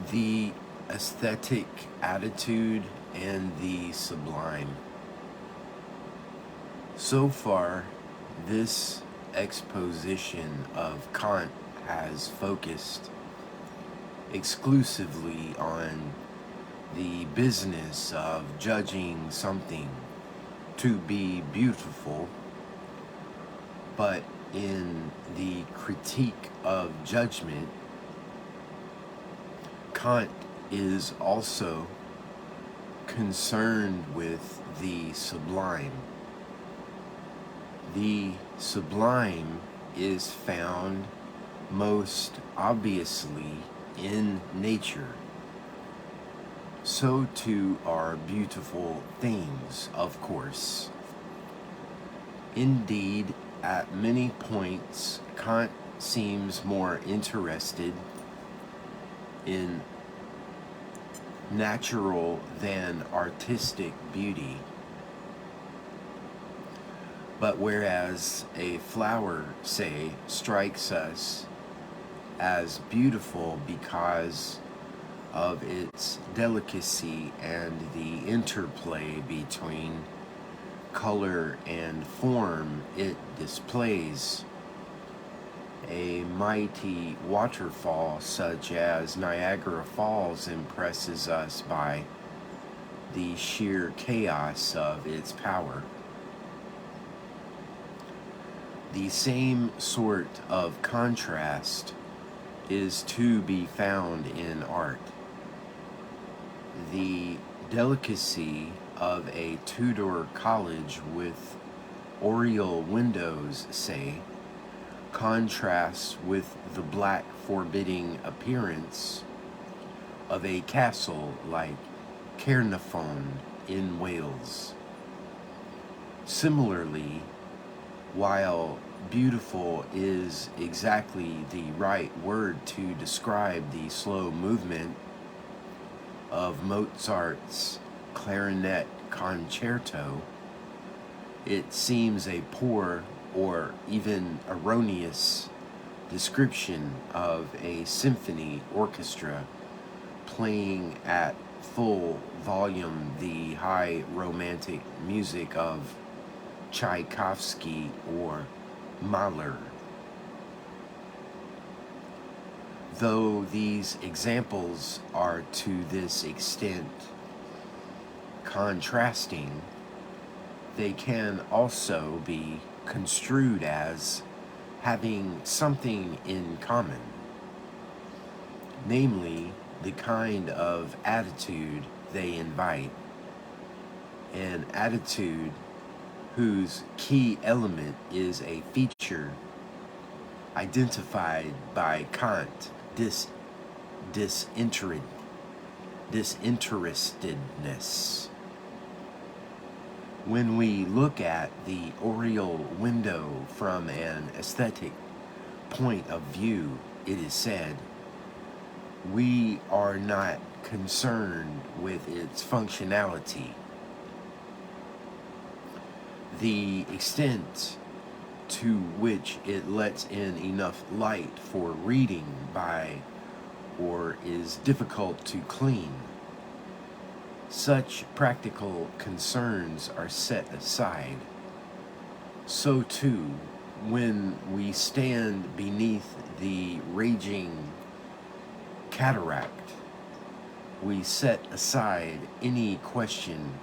The aesthetic attitude and the sublime. So far, this exposition of Kant has focused exclusively on the business of judging something to be beautiful, but in the critique of judgment, Kant is also concerned with the sublime. The sublime is found most obviously in nature. So too are beautiful things, of course. Indeed, at many points, Kant seems more interested in natural than artistic beauty. But whereas a flower, say, strikes us as beautiful because of its delicacy and the interplay between color and form it displays, a mighty waterfall such as Niagara Falls impresses us by the sheer chaos of its power. The same sort of contrast is to be found in art. The delicacy of a Tudor college with oriel windows, say, contrasts with the black forbidding appearance of a castle like Caernarfon in Wales. Similarly, while beautiful is exactly the right word to describe the slow movement of Mozart's clarinet concerto, it seems a poor or even erroneous description of a symphony orchestra playing at full volume the high romantic music of Tchaikovsky or Mahler. Though these examples are to this extent contrasting, they can also be construed as having something in common, namely the kind of attitude they invite, an attitude whose key element is a feature identified by Kant, disinterestedness. When we look at the oriel window from an aesthetic point of view, it is said, we are not concerned with its functionality. The extent to which it lets in enough light for reading by or is difficult to clean. Such practical concerns are set aside. So too, when we stand beneath the raging cataract, we set aside any question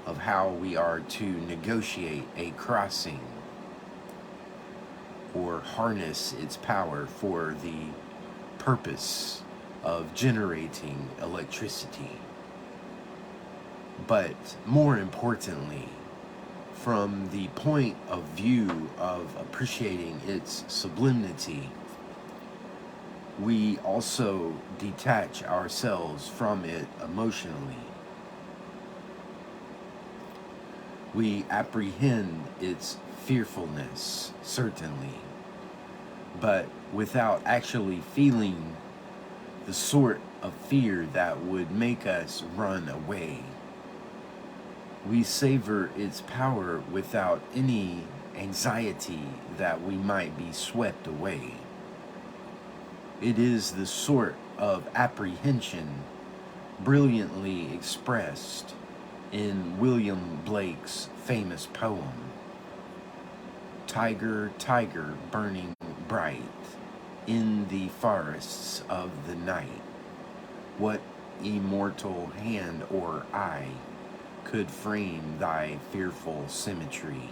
of how we are to negotiate a crossing or harness its power for the purpose of generating electricity. But more importantly, from the point of view of appreciating its sublimity, we also detach ourselves from it emotionally. We apprehend its fearfulness, certainly, but without actually feeling the sort of fear that would make us run away. We savor its power without any anxiety that we might be swept away. It is the sort of apprehension brilliantly expressed in William Blake's famous poem, Tiger, tiger, burning bright in the forests of the night, what immortal hand or eye could frame thy fearful symmetry?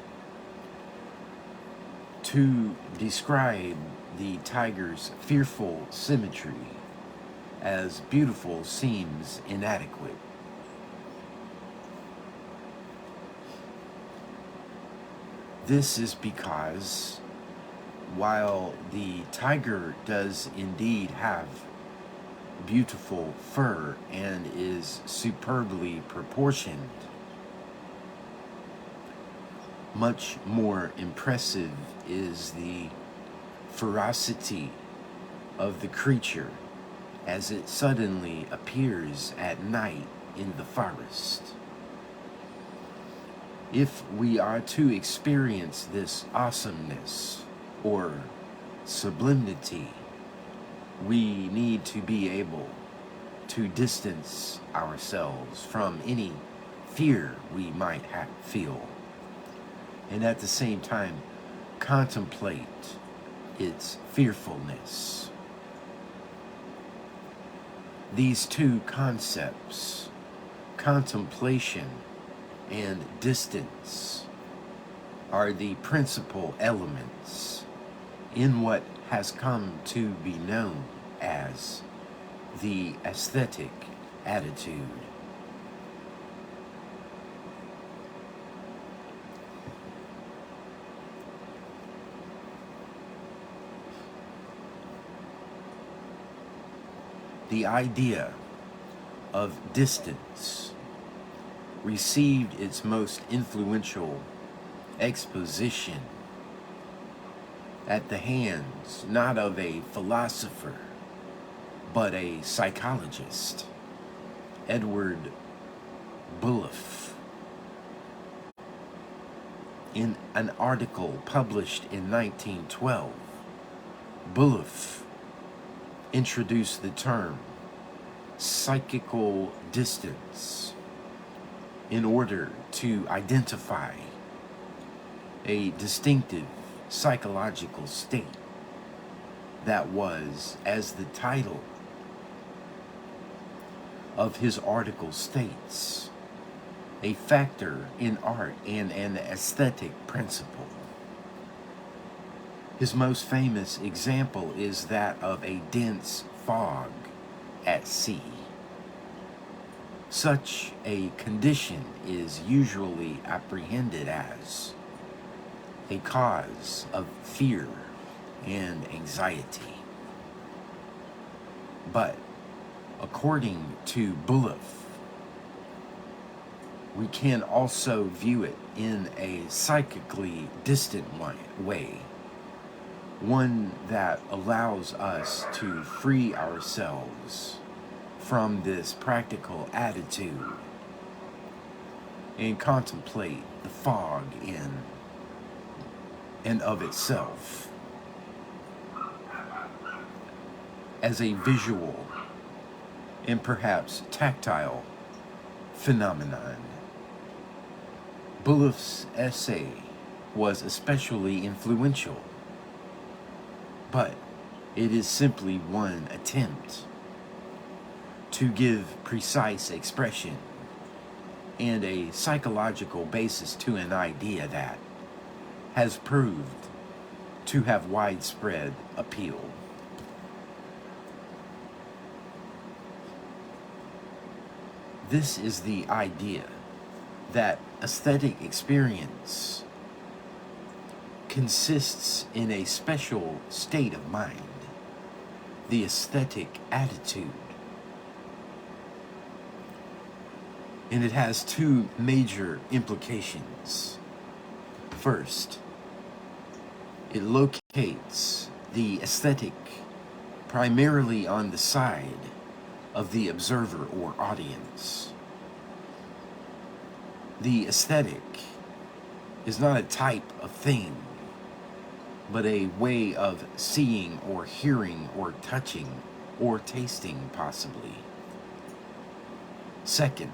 To describe the tiger's fearful symmetry as beautiful seems inadequate. This is because while the tiger does indeed have beautiful fur and is superbly proportioned, much more impressive is the ferocity of the creature as it suddenly appears at night in the forest. If we are to experience this awesomeness or sublimity, we need to be able to distance ourselves from any fear we might feel, and at the same time contemplate its fearfulness. These two concepts, contemplation and distance, are the principal elements in what has come to be known as the aesthetic attitude. The idea of distance received its most influential exposition at the hands not of a philosopher, but a psychologist, Edward Bullough. In an article published in 1912, Bullough introduced the term psychical distance in order to identify a distinctive psychological state that was, as the title of his article states, a factor in art and an aesthetic principle. His most famous example is that of a dense fog at sea. Such a condition is usually apprehended as a cause of fear and anxiety. But according to Bullough, we can also view it in a psychically distant way, one that allows us to free ourselves from this practical attitude and contemplate the fog in and of itself as a visual and perhaps tactile phenomenon. Bullough's essay was especially influential, but it is simply one attempt to give precise expression and a psychological basis to an idea that has proved to have widespread appeal. This is the idea that aesthetic experience consists in a special state of mind, the aesthetic attitude. And it has two major implications. First, it locates the aesthetic primarily on the side of the observer or audience. The aesthetic is not a type of thing, but a way of seeing or hearing or touching or tasting, possibly. Second,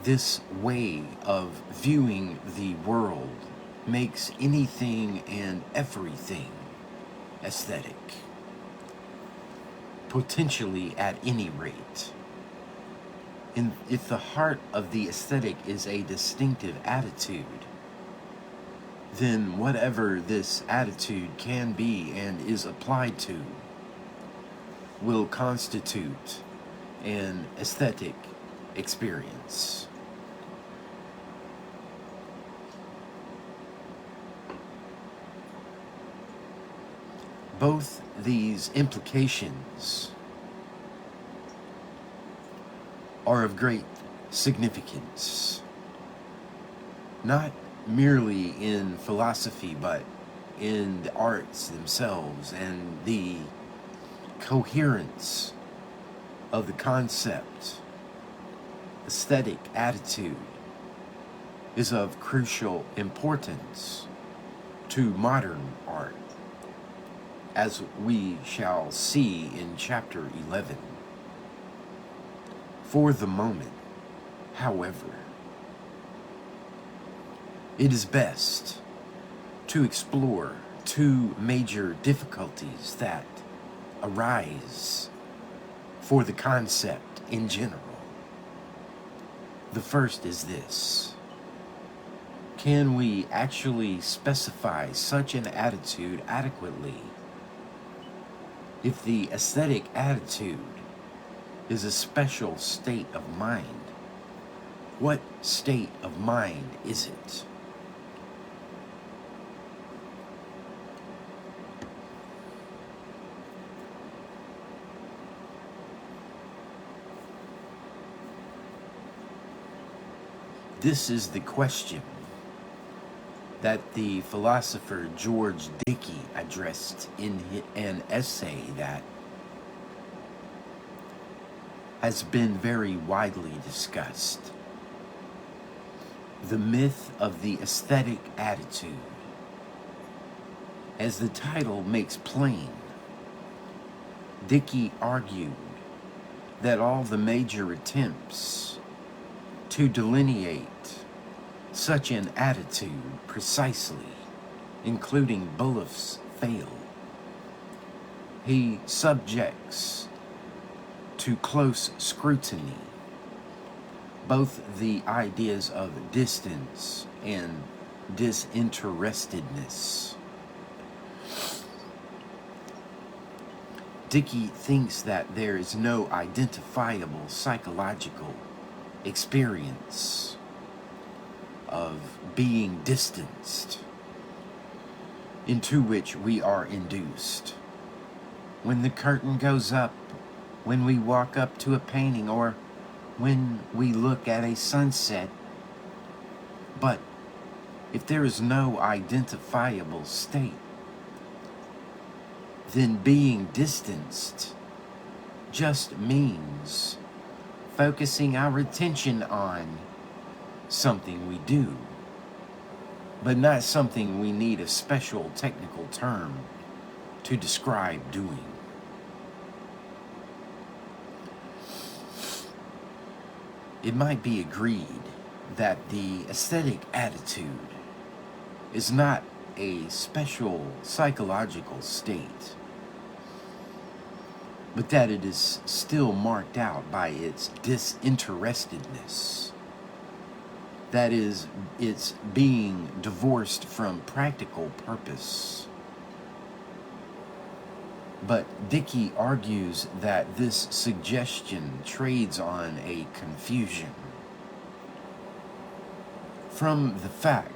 this way of viewing the world makes anything and everything aesthetic, potentially at any rate. And if the heart of the aesthetic is a distinctive attitude, then whatever this attitude can be and is applied to will constitute an aesthetic experience. Both these implications are of great significance, not merely in philosophy, but in the arts themselves, and the coherence of the concept. Aesthetic attitude is of crucial importance to modern art, as we shall see in chapter 11. For the moment, however, it is best to explore two major difficulties that arise for the concept in general. The first is this: can we actually specify such an attitude adequately? If the aesthetic attitude is a special state of mind, what state of mind is it? This is the question that the philosopher George Dickey addressed in an essay that has been very widely discussed. The myth of the aesthetic attitude. As the title makes plain, Dickey argued that all the major attempts to delineate such an attitude precisely, including Bulliff's, fail. He subjects to close scrutiny both the ideas of distance and disinterestedness. Dickey thinks that there is no identifiable psychological experience of being distanced into which we are induced. When the curtain goes up, when we walk up to a painting, or when we look at a sunset. But if there is no identifiable state, then being distanced just means focusing our attention on something we do, but not something we need a special technical term to describe doing. It might be agreed that the aesthetic attitude is not a special psychological state, but that it is still marked out by its disinterestedness. That is, it's being divorced from practical purpose. But Dickey argues that this suggestion trades on a confusion from the fact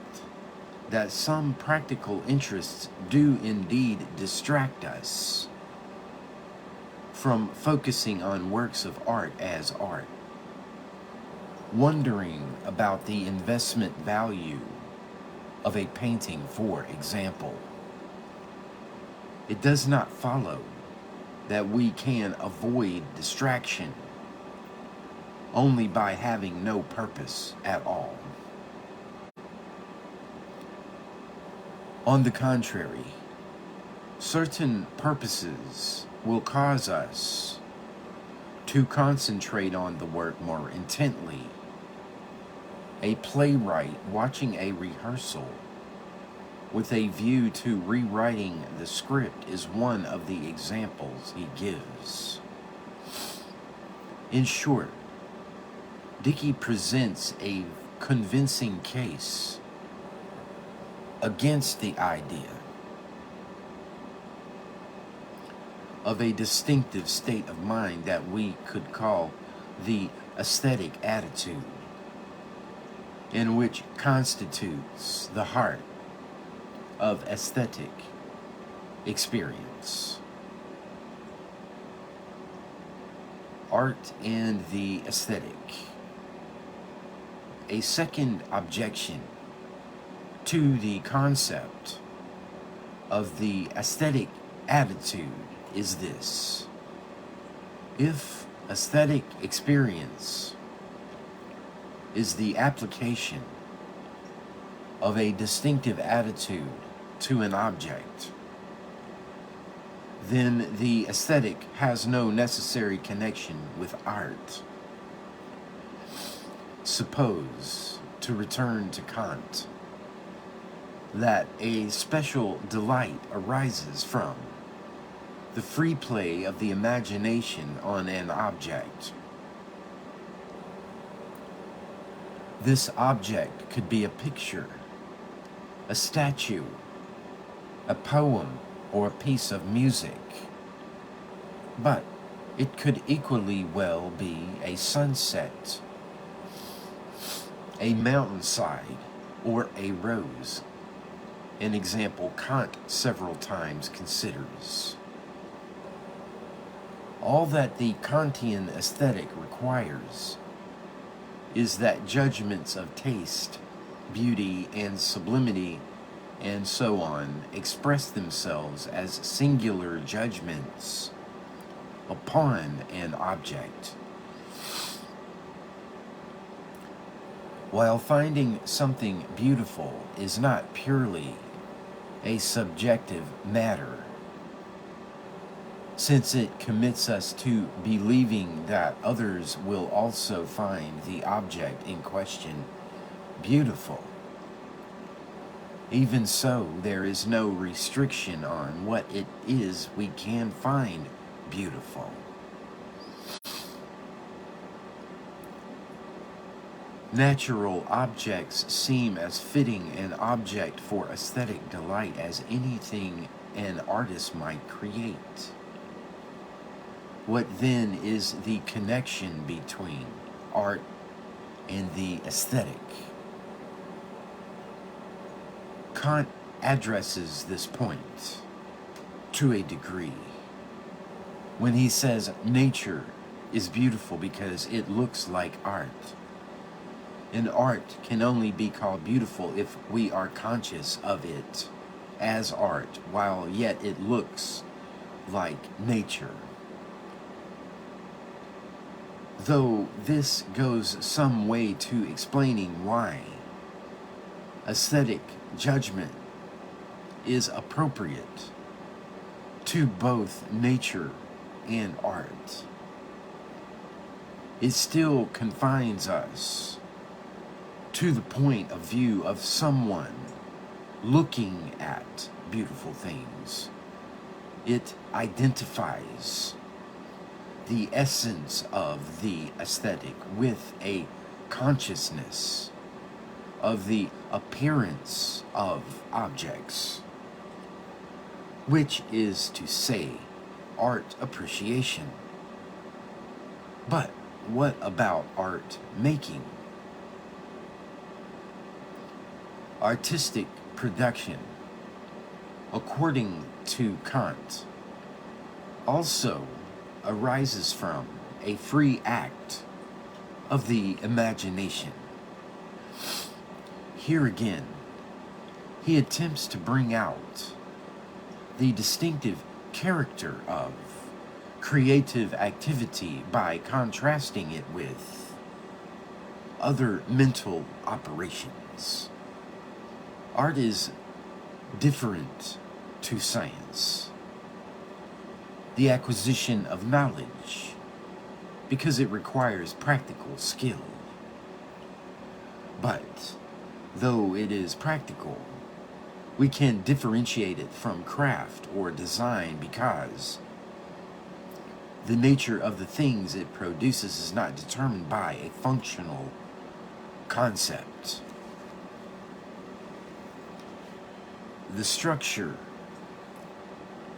that some practical interests do indeed distract us from focusing on works of art as art, wondering about the investment value of a painting, for example. It does not follow that we can avoid distraction only by having no purpose at all. On the contrary, Certain purposes will cause us to concentrate on the work more intently. A playwright watching a rehearsal with a view to rewriting the script is one of the examples he gives. In short, Dickey presents a convincing case against the idea of a distinctive state of mind that we could call the aesthetic attitude, and which constitutes the heart of aesthetic experience. Art and the aesthetic. A second objection to the concept of the aesthetic attitude is this: if aesthetic experience is the application of a distinctive attitude to an object, then the aesthetic has no necessary connection with art. Suppose, to return to Kant, that a special delight arises from the free play of the imagination on an object. This object could be a picture, a statue, a poem, or a piece of music, but it could equally well be a sunset, a mountainside, or a rose, an example Kant several times considers. All that the Kantian aesthetic requires is that judgments of taste, beauty, and sublimity, and so on, express themselves as singular judgments upon an object. While finding something beautiful is not purely a subjective matter, since it commits us to believing that others will also find the object in question beautiful, even so, there is no restriction on what it is we can find beautiful. Natural objects seem as fitting an object for aesthetic delight as anything an artist might create. What then is the connection between art and the aesthetic? Kant addresses this point to a degree when he says nature is beautiful because it looks like art. And art can only be called beautiful if we are conscious of it as art, while yet it looks like nature. Though this goes some way to explaining why aesthetic judgment is appropriate to both nature and art, it still confines us to the point of view of someone looking at beautiful things. It identifies the essence of the aesthetic with a consciousness of the appearance of objects, which is to say, art appreciation. But what about art making? Artistic production, according to Kant, also arises from a free act of the imagination. Here again, he attempts to bring out the distinctive character of creative activity by contrasting it with other mental operations. Art is different to science. the acquisition of knowledge, because it requires practical skill. But though it is practical, we can differentiate it from craft or design because the nature of the things it produces is not determined by a functional concept. The structure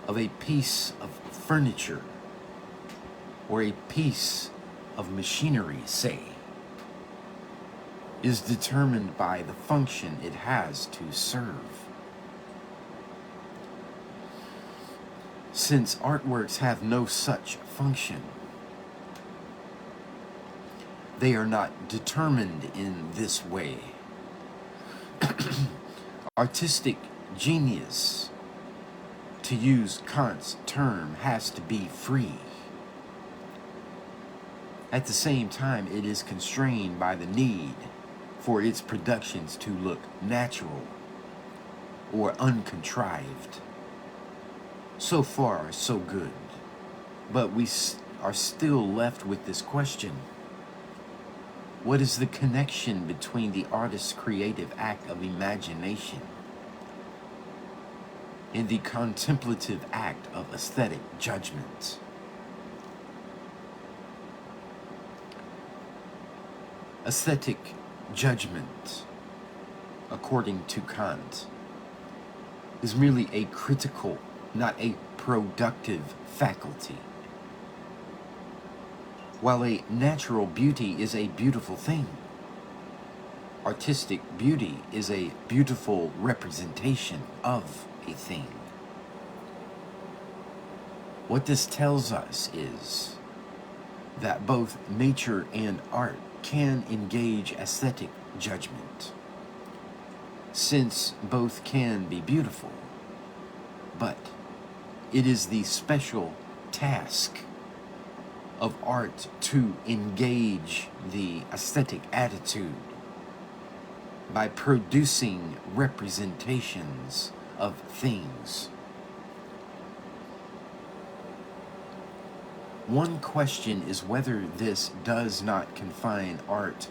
of a piece of furniture or a piece of machinery, say, is determined by the function it has to serve. Since artworks have no such function, they are not determined in this way. Artistic genius, to use Kant's term, has to be free. At the same time, it is constrained by the need for its productions to look natural or uncontrived. So far, so good. But we are still left with this question. What is the connection between the artist's creative act of imagination and the contemplative act of aesthetic judgment? Aesthetic judgment, according to Kant, is merely a critical, not a productive faculty. While a natural beauty is a beautiful thing, artistic beauty is a beautiful representation of a thing. What this tells us is that both nature and art can engage aesthetic judgment, since both can be beautiful, but it is the special task of art to engage the aesthetic attitude by producing representations of things. One question is whether this does not confine art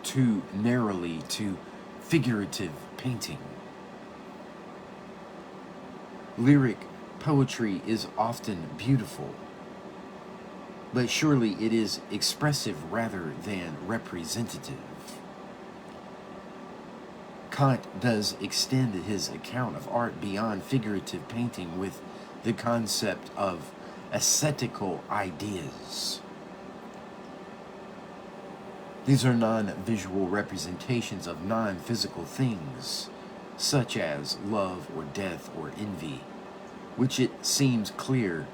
too narrowly to figurative painting. Lyric poetry is often beautiful, but surely it is expressive rather than representative. Kant does extend his account of art beyond figurative painting with the concept of aesthetical ideas. These are non-visual representations of non-physical things, such as love or death or envy, which it seems clear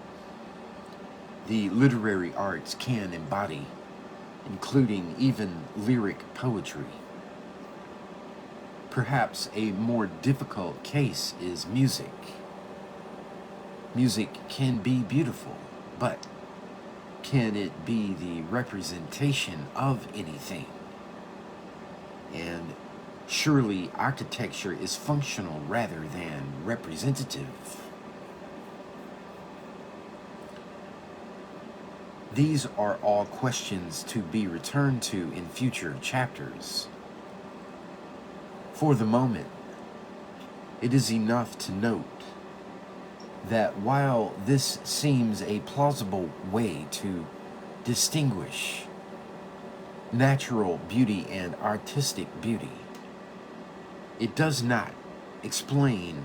the literary arts can embody, including even lyric poetry. Perhaps a more difficult case is music. Music can be beautiful, but can it be the representation of anything? And surely architecture is functional rather than representative. These are all questions to be returned to in future chapters. For the moment, it is enough to note that while this seems a plausible way to distinguish natural beauty and artistic beauty, it does not explain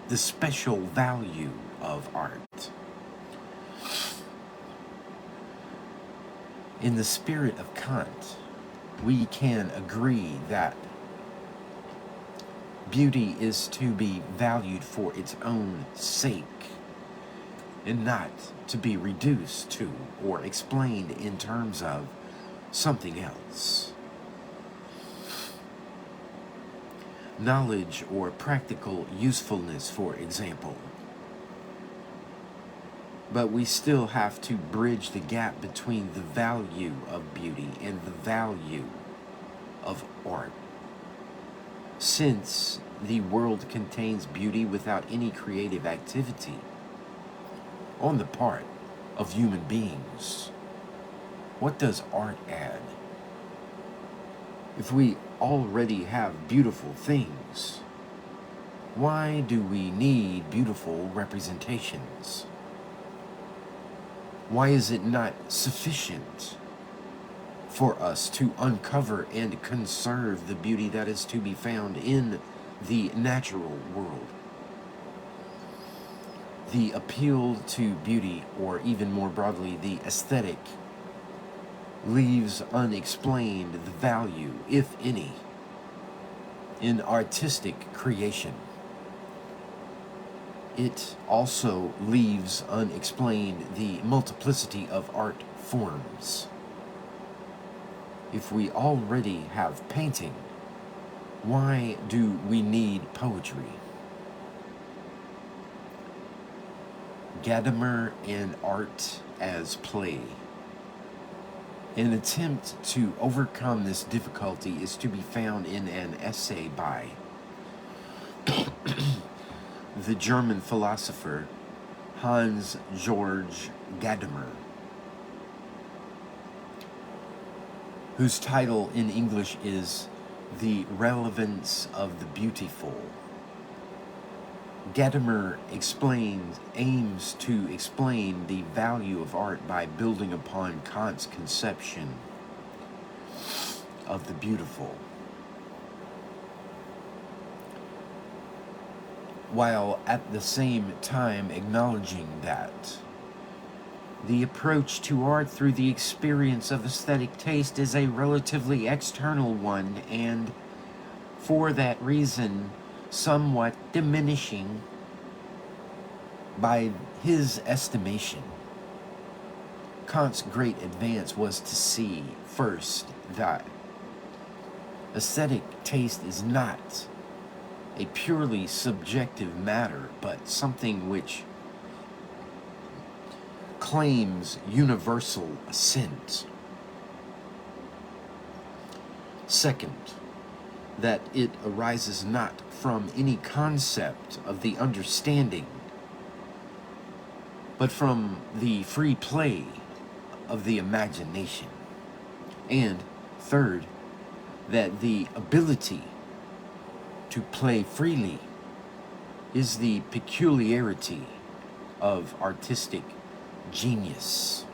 the special value of art. In the spirit of Kant, we can agree that beauty is to be valued for its own sake and not to be reduced to or explained in terms of something else. Knowledge or practical usefulness, for example. But we still have to bridge the gap between the value of beauty and the value of art. Since the world contains beauty without any creative activity, on the part of human beings. What does art add? If we already have beautiful things, why do we need beautiful representations? Why is it not sufficient for us to uncover and conserve the beauty that is to be found in the natural world? The appeal to beauty, or even more broadly, the aesthetic, leaves unexplained the value, if any, in artistic creation. It also leaves unexplained the multiplicity of art forms. If we already have painting, why do we need poetry? Gadamer and Art as Play. An attempt to overcome this difficulty is to be found in an essay by the German philosopher Hans Georg Gadamer, whose title in English is The Relevance of the Beautiful. Gadamer aims to explain the value of art by building upon Kant's conception of the beautiful, while at the same time acknowledging that the approach to art through the experience of aesthetic taste is a relatively external one, and for that reason somewhat diminishing by his estimation. Kant's great advance was to see, first, that aesthetic taste is not a purely subjective matter, but something which claims universal assent. Second, that it arises not from any concept of the understanding, but from the free play of the imagination. And third, that the ability to play freely is the peculiarity of artistic genius.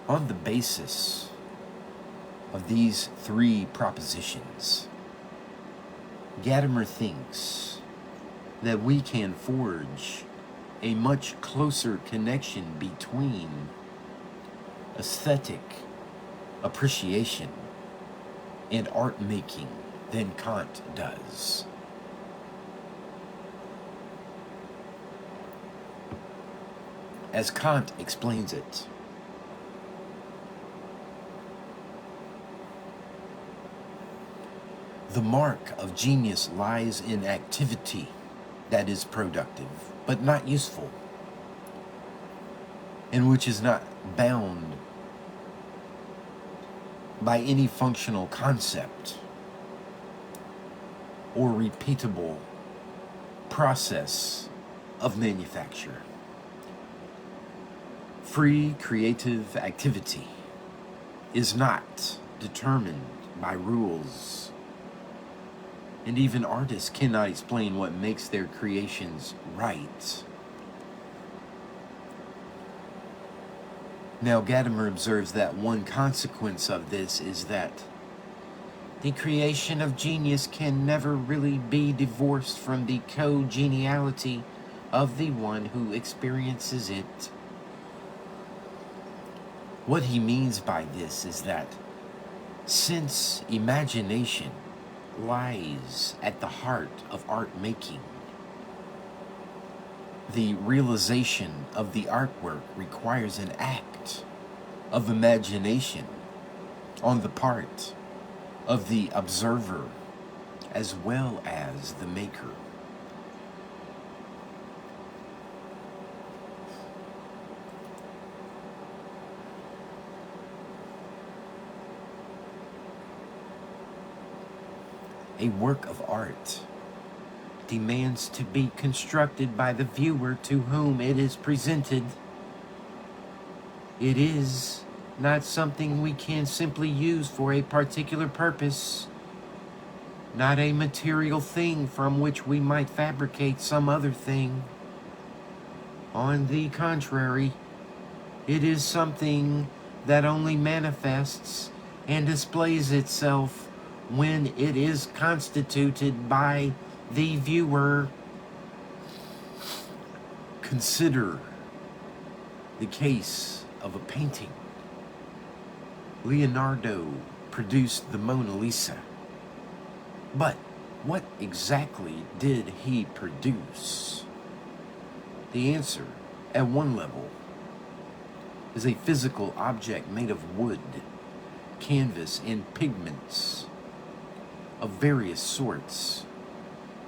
On the basis of these three propositions, Gadamer thinks that we can forge a much closer connection between aesthetic appreciation and art making than Kant does. As Kant explains it, the mark of genius lies in activity that is productive, but not useful, and which is not bound by any functional concept or repeatable process of manufacture. Free creative activity is not determined by rules, and even artists cannot explain what makes their creations right. Now, Gadamer observes that one consequence of this is that the creation of genius can never really be divorced from the congeniality of the one who experiences it. What he means by this is that since imagination lies at the heart of art making, the realization of the artwork requires an act of imagination on the part of the observer as well as the maker. A work of art demands to be constructed by the viewer to whom it is presented. It is not something we can simply use for a particular purpose, not a material thing from which we might fabricate some other thing. On the contrary, it is something that only manifests and displays itself when it is constituted by the viewer. Consider the case of a painting. Leonardo produced the Mona Lisa. But what exactly did he produce? The answer, at one level, is a physical object made of wood, canvas, and pigments of various sorts.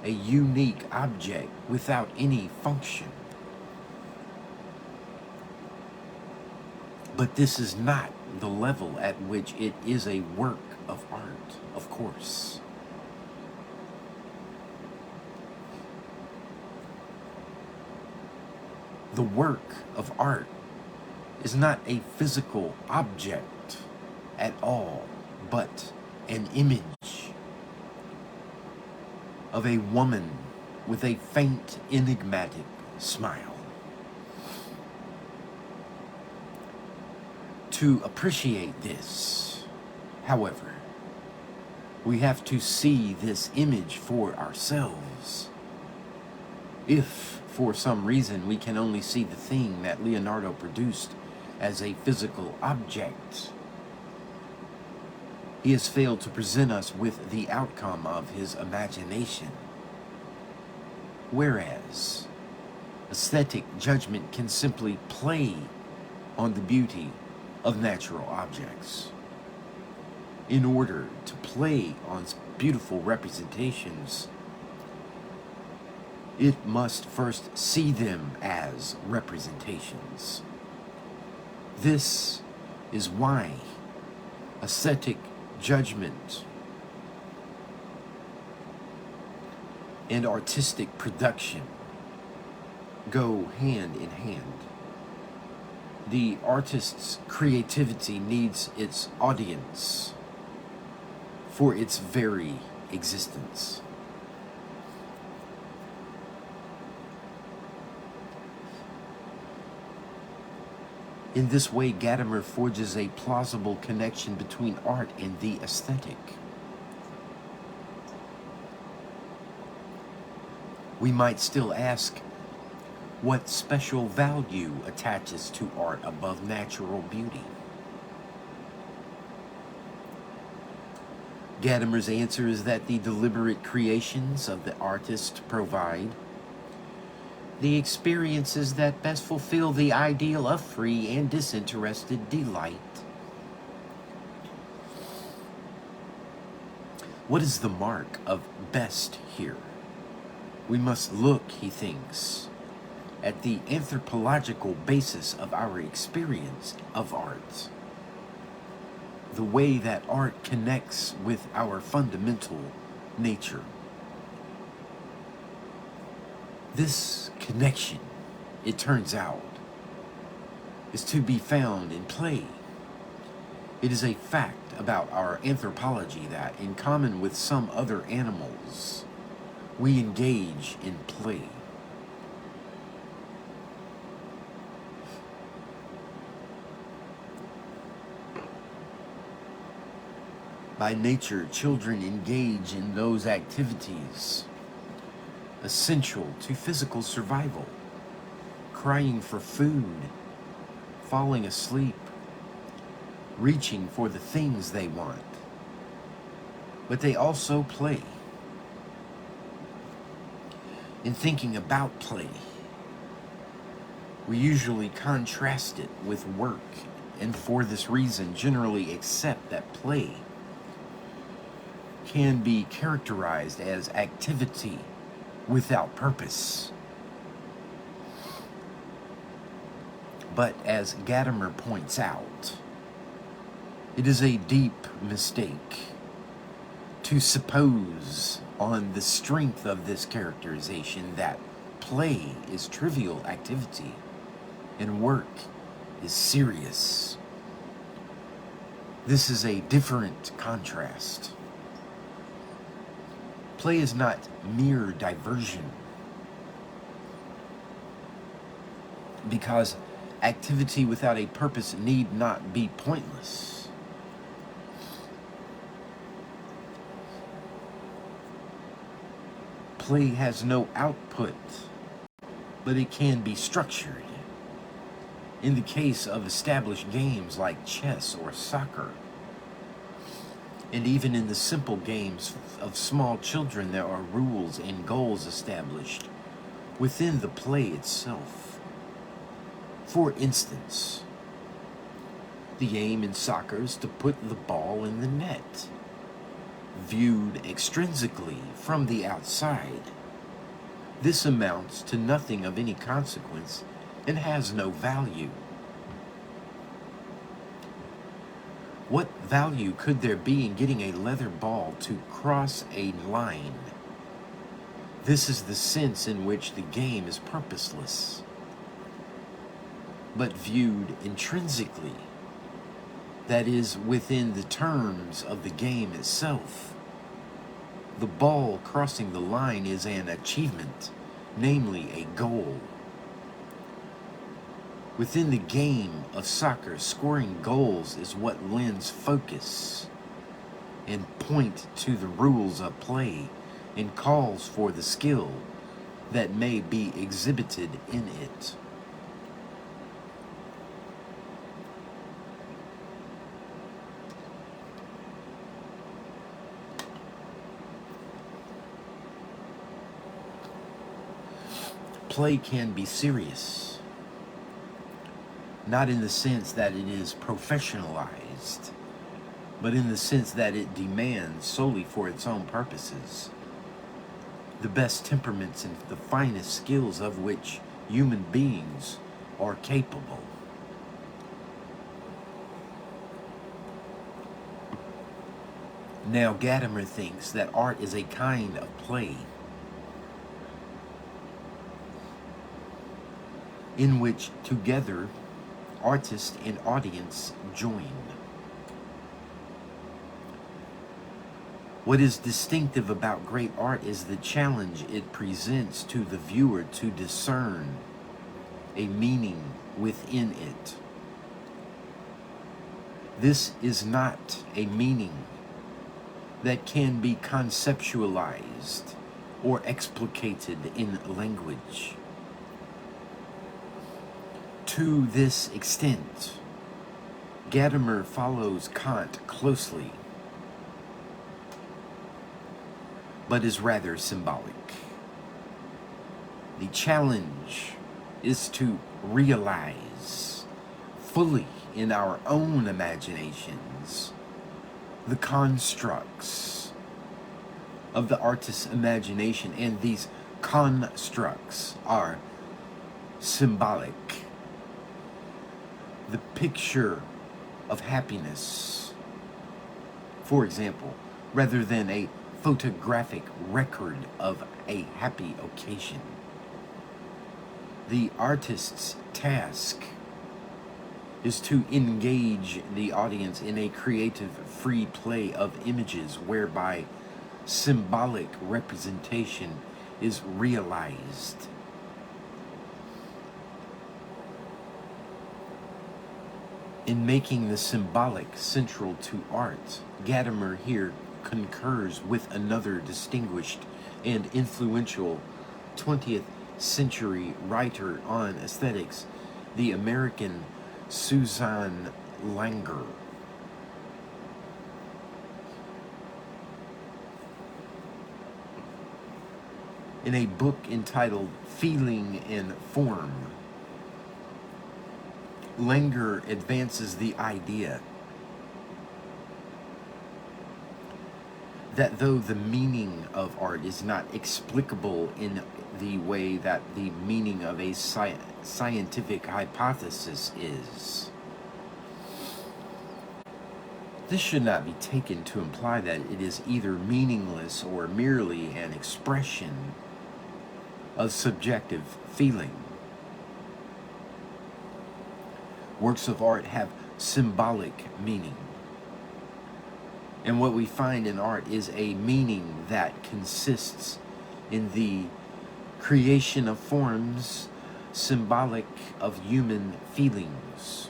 A unique object without any function. But this is not the level at which it is a work of art, of course. The work of art is not a physical object at all, but an image of a woman with a faint, enigmatic smile. To appreciate this, however, we have to see this image for ourselves. If, for some reason, we can only see the thing that Leonardo produced as a physical object, he has failed to present us with the outcome of his imagination. Whereas aesthetic judgment can simply play on the beauty of natural objects. In order to play on beautiful representations, it must first see them as representations. This is why aesthetic judgment and artistic production go hand in hand. The artist's creativity needs its audience for its very existence. In this way, Gadamer forges a plausible connection between art and the aesthetic. We might still ask, what special value attaches to art above natural beauty? Gadamer's answer is that the deliberate creations of the artist provide the experiences that best fulfill the ideal of free and disinterested delight. What is the mark of best here? We must look, he thinks, at the anthropological basis of our experience of art. The way that art connects with our fundamental nature. This connection, it turns out, is to be found in play. It is a fact about our anthropology that, in common with some other animals, we engage in play. By nature, children engage in those activities essential to physical survival, crying for food, falling asleep, reaching for the things they want. But they also play. In thinking about play, we usually contrast it with work, and for this reason generally accept that play can be characterized as activity without purpose. But as Gadamer points out, it is a deep mistake to suppose on the strength of this characterization that play is trivial activity and work is serious. This is a different contrast. Play is not mere diversion, because activity without a purpose need not be pointless. Play has no output, but it can be structured. In the case of established games like chess or soccer, and even in the simple games of small children, there are rules and goals established within the play itself. For instance, the aim in soccer is to put the ball in the net. Viewed extrinsically from the outside, this amounts to nothing of any consequence and has no value. What value could there be in getting a leather ball to cross a line? This is the sense in which the game is purposeless. But viewed intrinsically, that is, within the terms of the game itself, the ball crossing the line is an achievement, namely a goal. Within the game of soccer, scoring goals is what lends focus and point to the rules of play and calls for the skill that may be exhibited in it. Play can be serious, not in the sense that it is professionalized, but in the sense that it demands solely for its own purposes the best temperaments and the finest skills of which human beings are capable. Now, Gadamer thinks that art is a kind of play in which together artist and audience join. What is distinctive about great art is the challenge it presents to the viewer to discern a meaning within it. This is not a meaning that can be conceptualized or explicated in language. To this extent, Gadamer follows Kant closely, but is rather symbolic. The challenge is to realize fully in our own imaginations the constructs of the artist's imagination, and these constructs are symbolic. The picture of happiness, for example, rather than a photographic record of a happy occasion. The artist's task is to engage the audience in a creative free play of images whereby symbolic representation is realized. In making the symbolic central to art, Gadamer here concurs with another distinguished and influential 20th century writer on aesthetics, the American Susan Langer. In a book entitled Feeling and Form, Langer advances the idea that though the meaning of art is not explicable in the way that the meaning of a scientific hypothesis is, This should not be taken to imply that it is either meaningless or merely an expression of subjective feeling. Works of art have symbolic meaning. And what we find in art is a meaning that consists in the creation of forms symbolic of human feelings.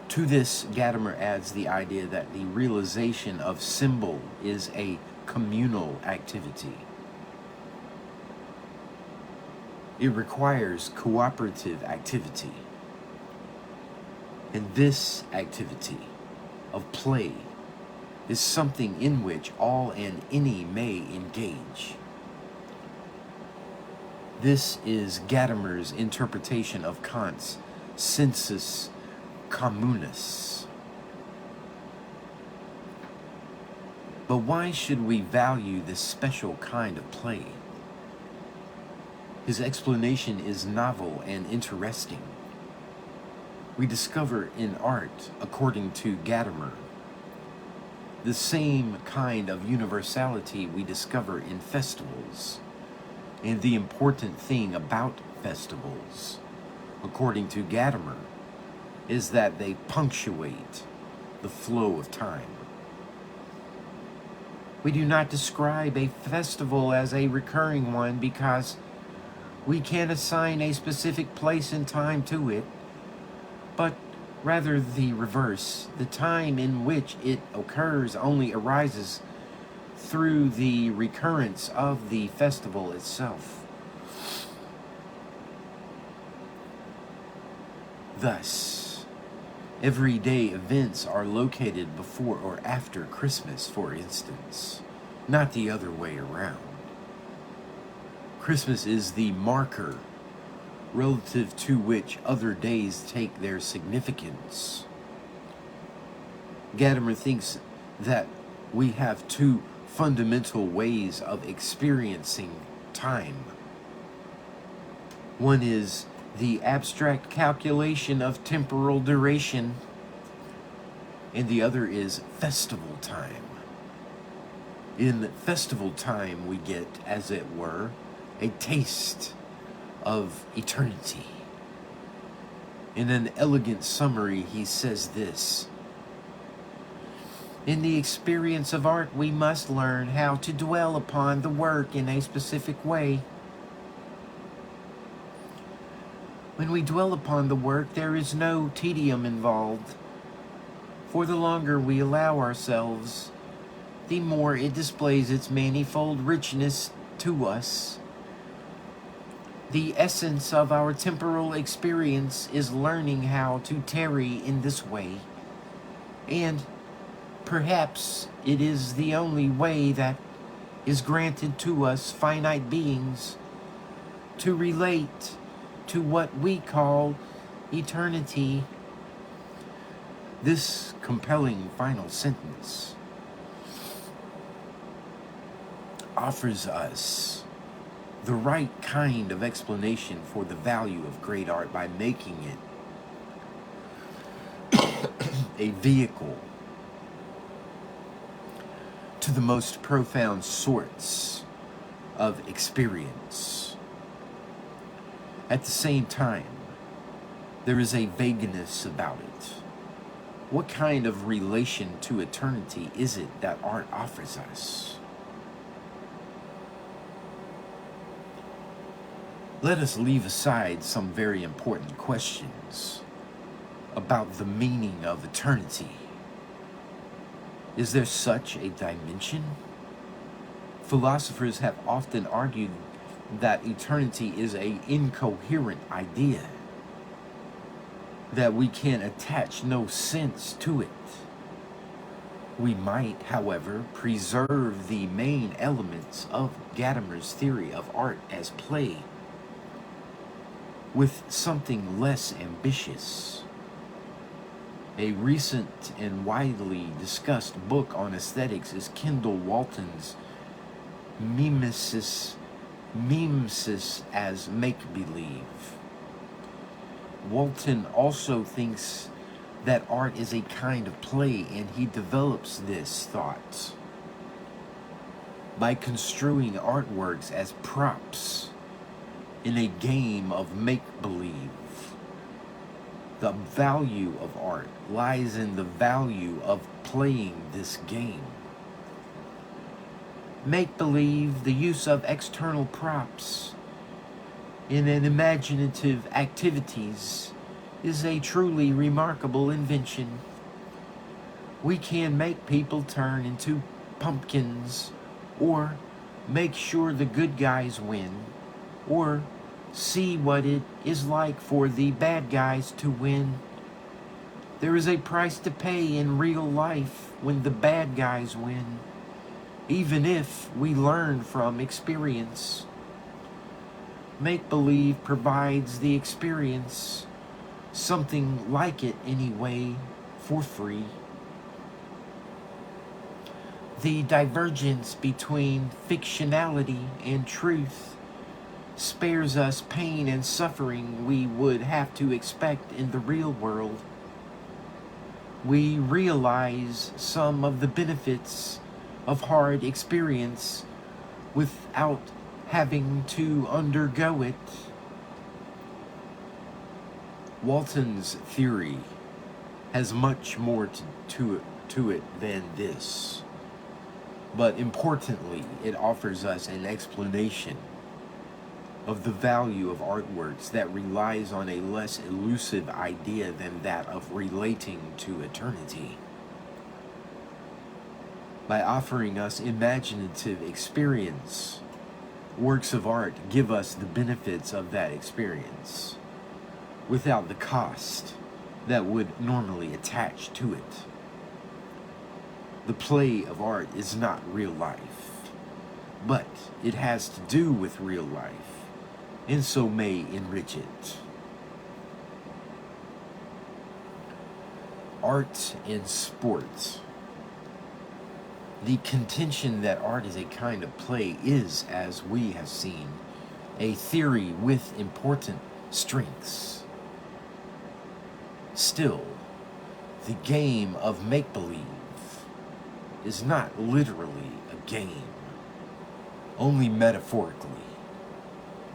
To this, Gadamer adds the idea that the realization of symbol is a communal activity. It requires cooperative activity. And this activity of play is something in which all and any may engage. This is Gadamer's interpretation of Kant's sensus communis. But why should we value this special kind of play? His explanation is novel and interesting. We discover in art, according to Gadamer, the same kind of universality we discover in festivals. And the important thing about festivals, according to Gadamer, is that they punctuate the flow of time. We do not describe a festival as a recurring one because we can't assign a specific place and time to it, but rather the reverse. The time in which it occurs only arises through the recurrence of the festival itself. Thus, everyday events are located before or after Christmas, for instance, not the other way around. Christmas is the marker relative to which other days take their significance. Gadamer thinks that we have two fundamental ways of experiencing time. One is the abstract calculation of temporal duration, and the other is festival time. In festival time, we get, as it were, a taste of eternity. In an elegant summary, he says this: in the experience of art, we must learn how to dwell upon the work in a specific way. When we dwell upon the work, there is no tedium involved. For the longer we allow ourselves, the more it displays its manifold richness to us. The essence of our temporal experience is learning how to tarry in this way, and perhaps it is the only way that is granted to us finite beings to relate to what we call eternity. This compelling final sentence offers us the right kind of explanation for the value of great art by making it a vehicle to the most profound sorts of experience. At the same time, there is a vagueness about it. What kind of relation to eternity is it that art offers us? Let us leave aside some very important questions about the meaning of eternity. Is there such a dimension? Philosophers have often argued that eternity is an incoherent idea, that we can attach no sense to it. We might, however, preserve the main elements of Gadamer's theory of art as play with something less ambitious. A recent and widely discussed book on aesthetics is Kendall Walton's Mimesis as Make-Believe. Walton also thinks that art is a kind of play, and he develops this thought by construing artworks as props in a game of make-believe. The value of art lies in the value of playing this game. Make-believe, the use of external props in an imaginative activities, is a truly remarkable invention. We can make people turn into pumpkins, or make sure the good guys win, or see what it is like for the bad guys to win. There is a price to pay in real life when the bad guys win, even if we learn from experience. Make-believe provides the experience, something like it anyway, for free. The divergence between fictionality and truth spares us pain and suffering we would have to expect in the real world. We realize some of the benefits of hard experience without having to undergo it. Walton's theory has much more to it than this, but importantly, it offers us an explanation of the value of artworks that relies on a less elusive idea than that of relating to eternity. By offering us imaginative experience, works of art give us the benefits of that experience without the cost that would normally attach to it. The play of art is not real life, but it has to do with real life, and so may enrich it. Art and sport. The contention that art is a kind of play is, as we have seen, a theory with important strengths. Still, the game of make-believe is not literally a game, only metaphorically.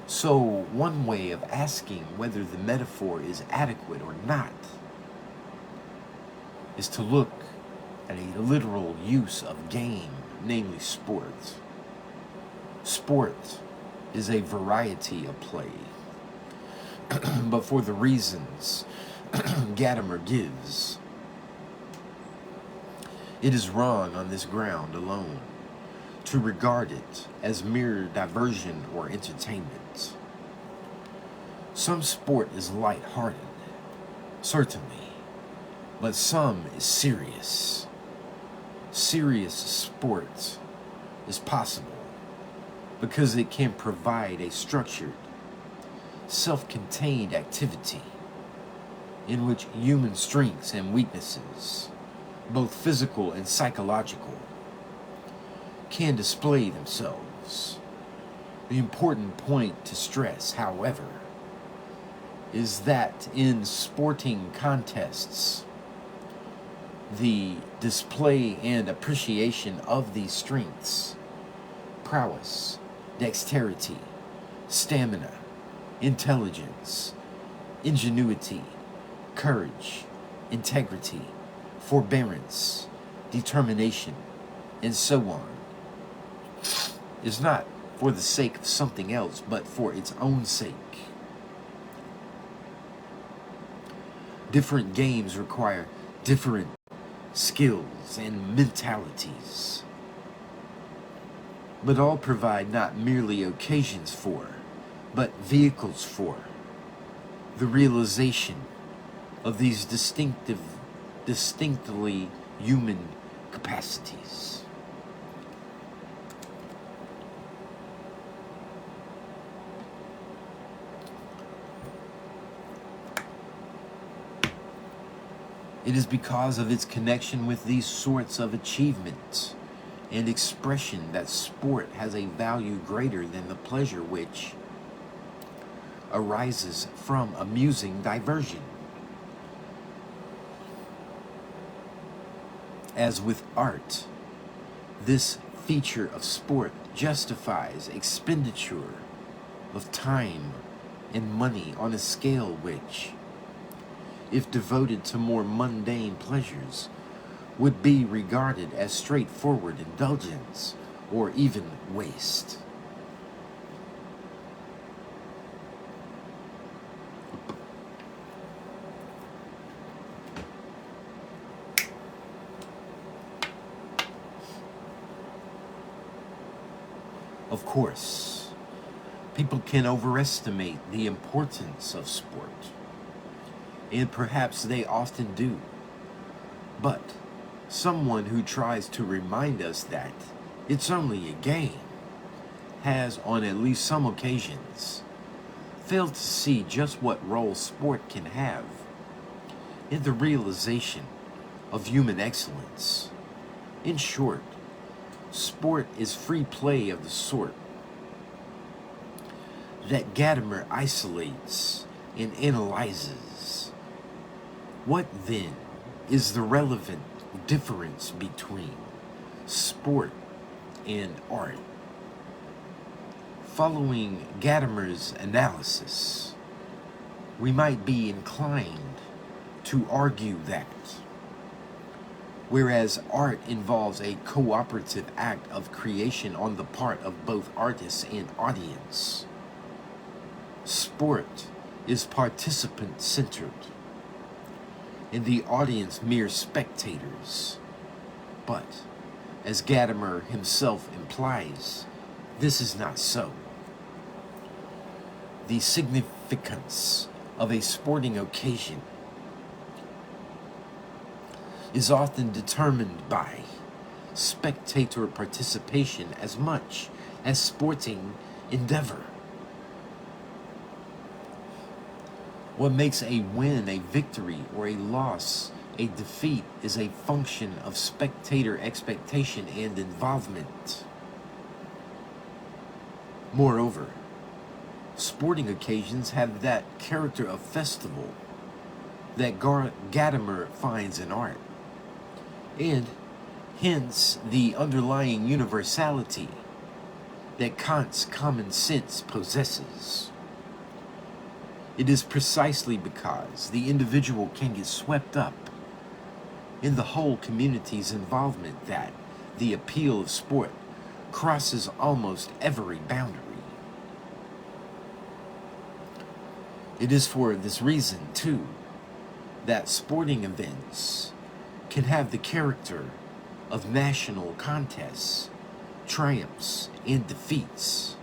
So one way of asking whether the metaphor is adequate or not is to look at a literal use of game, namely sport. Sport is a variety of play, but for the reasons Gadamer gives, it is wrong on this ground alone to regard it as mere diversion or entertainment. Some sport is light-hearted, certainly, but some is serious. Serious sport is possible because it can provide a structured, self-contained activity in which human strengths and weaknesses, both physical and psychological, can display themselves. The important point to stress, however, is that in sporting contests, the display and appreciation of these strengths, prowess, dexterity, stamina, intelligence, ingenuity, courage, integrity, forbearance, determination, and so on, is not for the sake of something else, but for its own sake. Different games require different skills and mentalities, but all provide not merely occasions for, but vehicles for, the realization of these distinctly human capacities. It is because of its connection with these sorts of achievement and expression that sport has a value greater than the pleasure which arises from amusing diversion. As with art, this feature of sport justifies expenditure of time and money on a scale which, if devoted to more mundane pleasures, would be regarded as straightforward indulgence or even waste. Of course, people can overestimate the importance of sport, and perhaps they often do. But someone who tries to remind us that it's only a game has, on at least some occasions, failed to see just what role sport can have in the realization of human excellence. In short, sport is free play of the sort that Gadamer isolates and analyzes. What then is the relevant difference between sport and art? Following Gadamer's analysis, we might be inclined to argue that whereas art involves a cooperative act of creation on the part of both artists and audience, sport is participant-centered, and the audience mere spectators. But, as Gadamer himself implies, this is not so. The significance of a sporting occasion is often determined by spectator participation as much as sporting endeavor. What makes a win a victory or a loss a defeat is a function of spectator expectation and involvement. Moreover, sporting occasions have that character of festival that Gadamer finds in art, and hence the underlying universality that Kant's common sense possesses. It is precisely because the individual can get swept up in the whole community's involvement that the appeal of sport crosses almost every boundary. It is for this reason, too, that sporting events can have the character of national contests, triumphs, and defeats.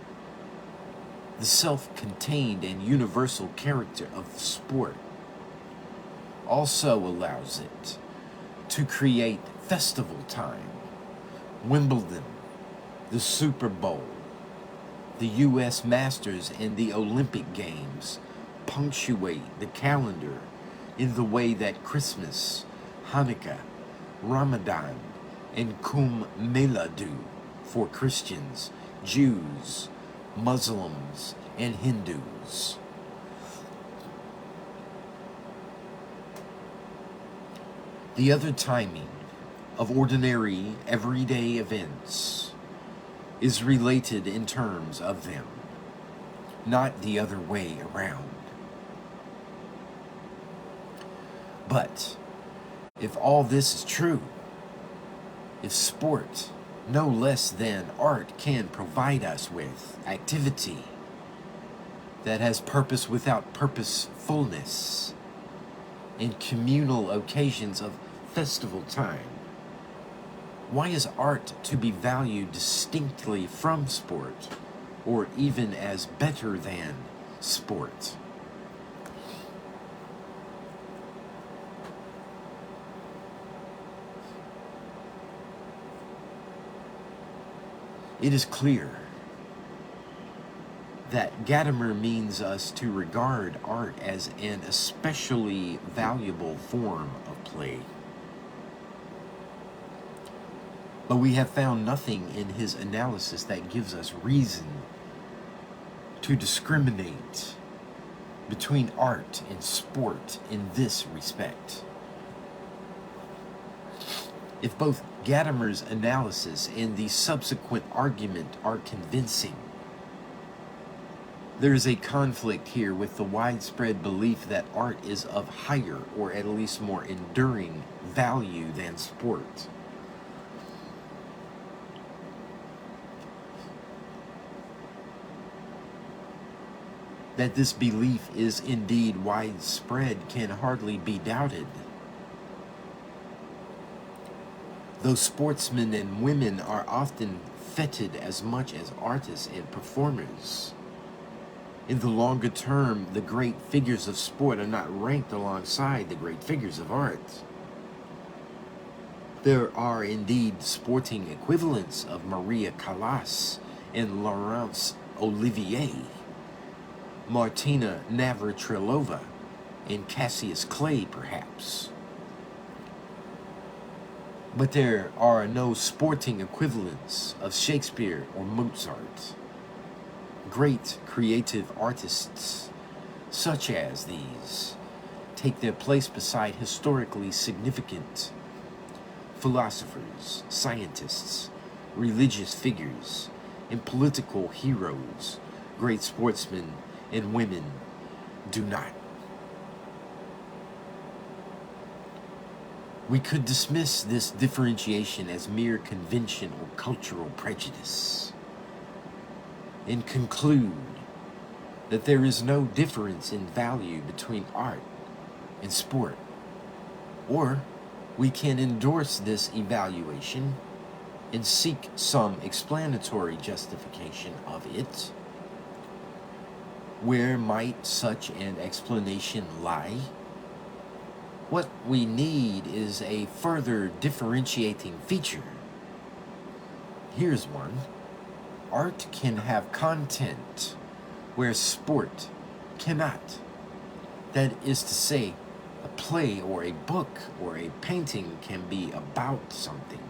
The self-contained and universal character of the sport also allows it to create festival time. Wimbledon, the Super Bowl, the U.S. Masters, and the Olympic Games punctuate the calendar in the way that Christmas, Hanukkah, Ramadan, and Kumbh Mela do for Christians, Jews, Muslims, and Hindus. The other timing of ordinary, everyday events is related in terms of them, not the other way around. But if all this is true, if sport, no less than art, can provide us with activity that has purpose without purposefulness, and communal occasions of festival time, why is art to be valued distinctly from sport, or even as better than sport? It is clear that Gadamer means us to regard art as an especially valuable form of play. But we have found nothing in his analysis that gives us reason to discriminate between art and sport in this respect. If both Gadamer's analysis and the subsequent argument are convincing, there is a conflict here with the widespread belief that art is of higher, or at least more enduring, value than sport. That this belief is indeed widespread can hardly be doubted. Though sportsmen and women are often feted as much as artists and performers, in the longer term, the great figures of sport are not ranked alongside the great figures of art. There are indeed sporting equivalents of Maria Callas and Laurence Olivier, Martina Navratilova, and Cassius Clay, perhaps. But there are no sporting equivalents of Shakespeare or Mozart. Great creative artists such as these take their place beside historically significant philosophers, scientists, religious figures, and political heroes. Great sportsmen and women do not. We could dismiss this differentiation as mere convention or cultural prejudice and conclude that there is no difference in value between art and sport. Or we can endorse this evaluation and seek some explanatory justification of it. Where might such an explanation lie? What we need is a further differentiating feature. Here's one. Art can have content where sport cannot. That is to say, a play or a book or a painting can be about something,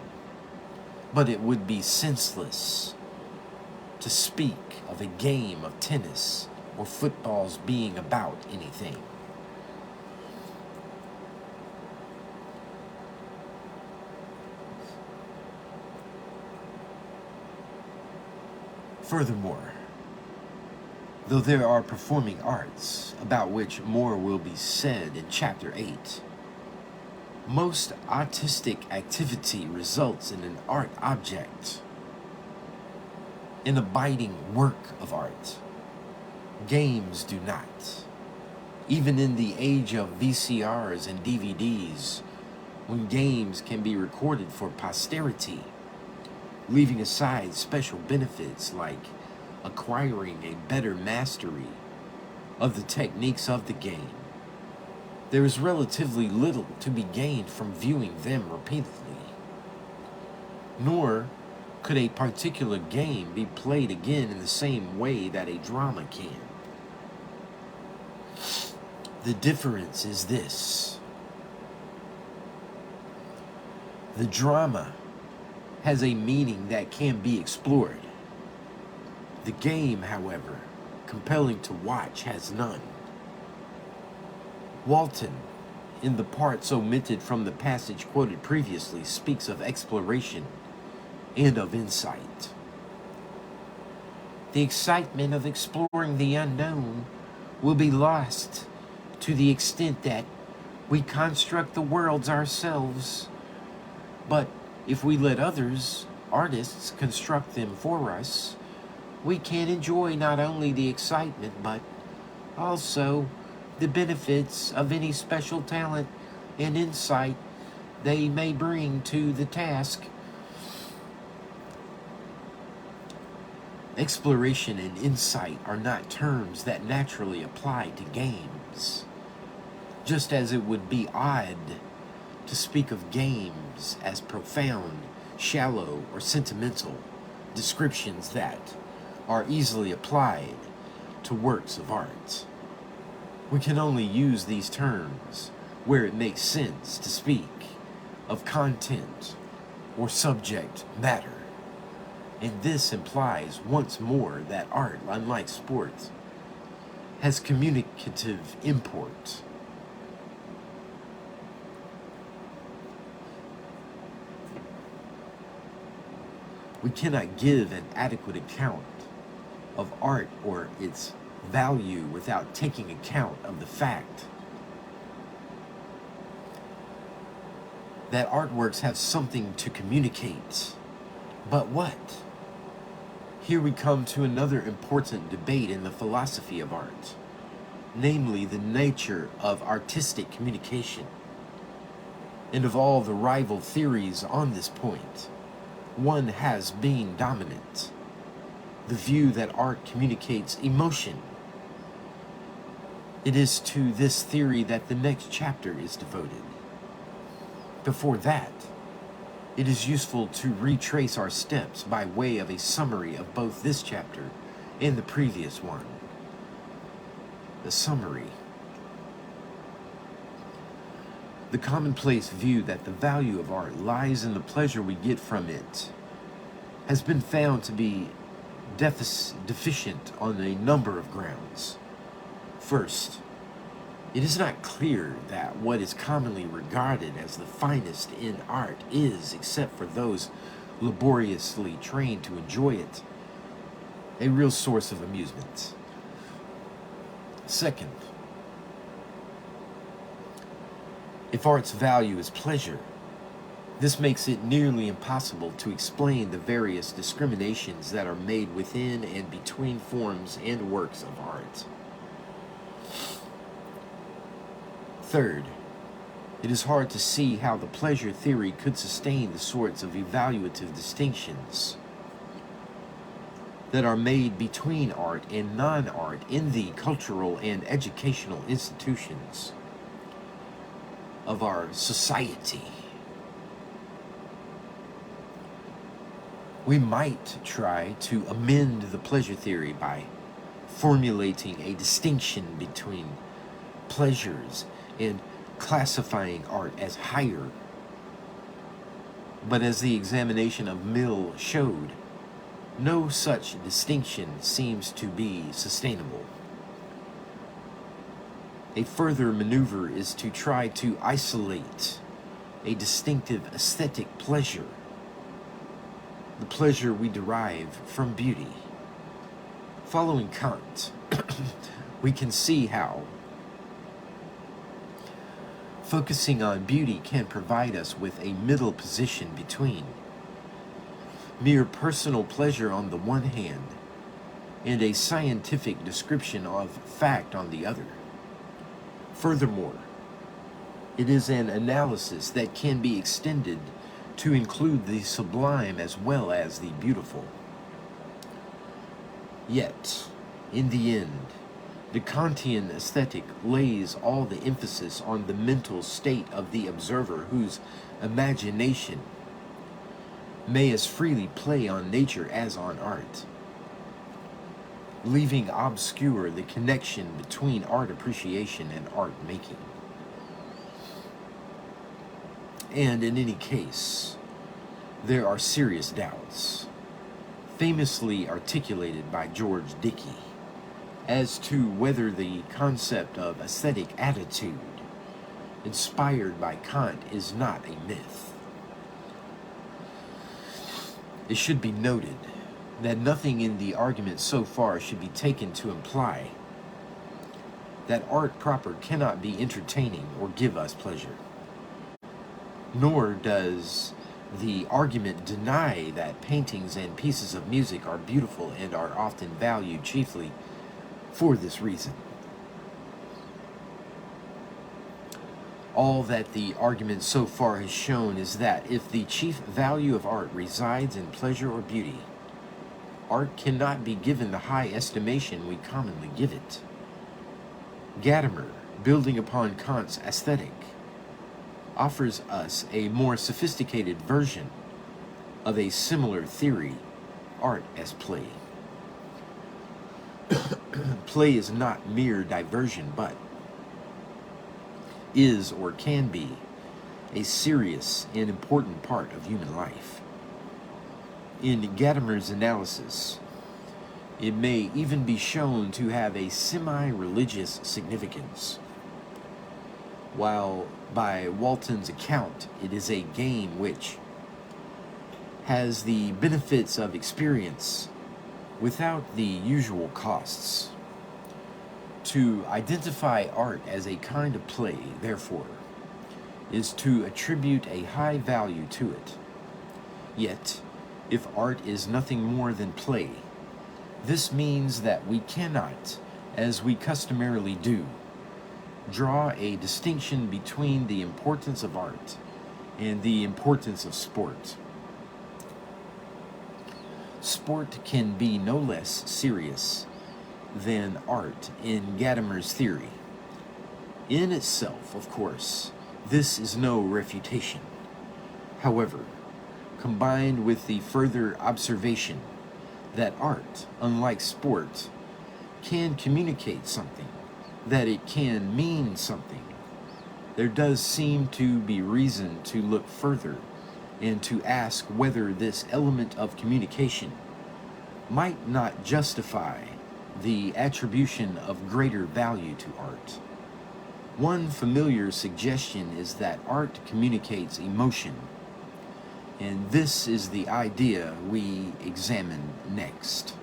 but it would be senseless to speak of a game of tennis or footballs being about anything. Furthermore, though there are performing arts, about which more will be said in Chapter 8, most artistic activity results in an art object, an abiding work of art. Games do not. Even in the age of VCRs and DVDs, when games can be recorded for posterity, leaving aside special benefits like acquiring a better mastery of the techniques of the game, there is relatively little to be gained from viewing them repeatedly. Nor could a particular game be played again in the same way that a drama can. The difference is this. The drama has a meaning that can be explored. The game, however, compelling to watch, has none. Walton, in the parts omitted from the passage quoted previously, speaks of exploration and of insight. The excitement of exploring the unknown will be lost to the extent that we construct the worlds ourselves. But if we let others, artists, construct them for us, we can enjoy not only the excitement, but also the benefits of any special talent and insight they may bring to the task. Exploration and insight are not terms that naturally apply to games, just as it would be odd to speak of games as profound, shallow, or sentimental descriptions that are easily applied to works of art. We can only use these terms where it makes sense to speak of content or subject matter. And this implies once more that art, unlike sport, has communicative import. We cannot give an adequate account of art or its value without taking account of the fact that artworks have something to communicate. But what? Here we come to another important debate in the philosophy of art, namely the nature of artistic communication. And of all the rival theories on this point, one has been dominant: the view that art communicates emotion. It is to this theory that the next chapter is devoted. Before that, it is useful to retrace our steps by way of a summary of both this chapter and the previous one. The summary. The commonplace view that the value of art lies in the pleasure we get from it has been found to be deficient on a number of grounds. First, it is not clear that what is commonly regarded as the finest in art is, except for those laboriously trained to enjoy it, a real source of amusement. Second, if art's value is pleasure, this makes it nearly impossible to explain the various discriminations that are made within and between forms and works of art. Third, it is hard to see how the pleasure theory could sustain the sorts of evaluative distinctions that are made between art and non-art in the cultural and educational institutions of our society. We might try to amend the pleasure theory by formulating a distinction between pleasures and classifying art as higher. But as the examination of Mill showed, no such distinction seems to be sustainable. A further maneuver is to try to isolate a distinctive aesthetic pleasure, the pleasure we derive from beauty. Following Kant, we can see how focusing on beauty can provide us with a middle position between mere personal pleasure on the one hand and a scientific description of fact on the other. Furthermore, it is an analysis that can be extended to include the sublime as well as the beautiful. Yet, in the end, the Kantian aesthetic lays all the emphasis on the mental state of the observer, whose imagination may as freely play on nature as on art, leaving obscure the connection between art appreciation and art making. And in any case, there are serious doubts, famously articulated by George Dickey, as to whether the concept of aesthetic attitude inspired by Kant is not a myth. It should be noted that nothing in the argument so far should be taken to imply that art proper cannot be entertaining or give us pleasure. Nor does the argument deny that paintings and pieces of music are beautiful and are often valued chiefly for this reason. All that the argument so far has shown is that if the chief value of art resides in pleasure or beauty, art cannot be given the high estimation we commonly give it. Gadamer, building upon Kant's aesthetic, offers us a more sophisticated version of a similar theory, art as play. Play is not mere diversion, but is or can be a serious and important part of human life. In Gadamer's analysis, it may even be shown to have a semi-religious significance, while by Walton's account it is a game which has the benefits of experience without the usual costs. To identify art as a kind of play, therefore, is to attribute a high value to it. Yet, if art is nothing more than play, this means that we cannot, as we customarily do, draw a distinction between the importance of art and the importance of sport. Sport can be no less serious than art in Gadamer's theory. In itself, of course, this is no refutation. However, combined with the further observation that art, unlike sport, can communicate something, that it can mean something, there does seem to be reason to look further and to ask whether this element of communication might not justify the attribution of greater value to art. One familiar suggestion is that art communicates emotion, and this is the idea we examine next.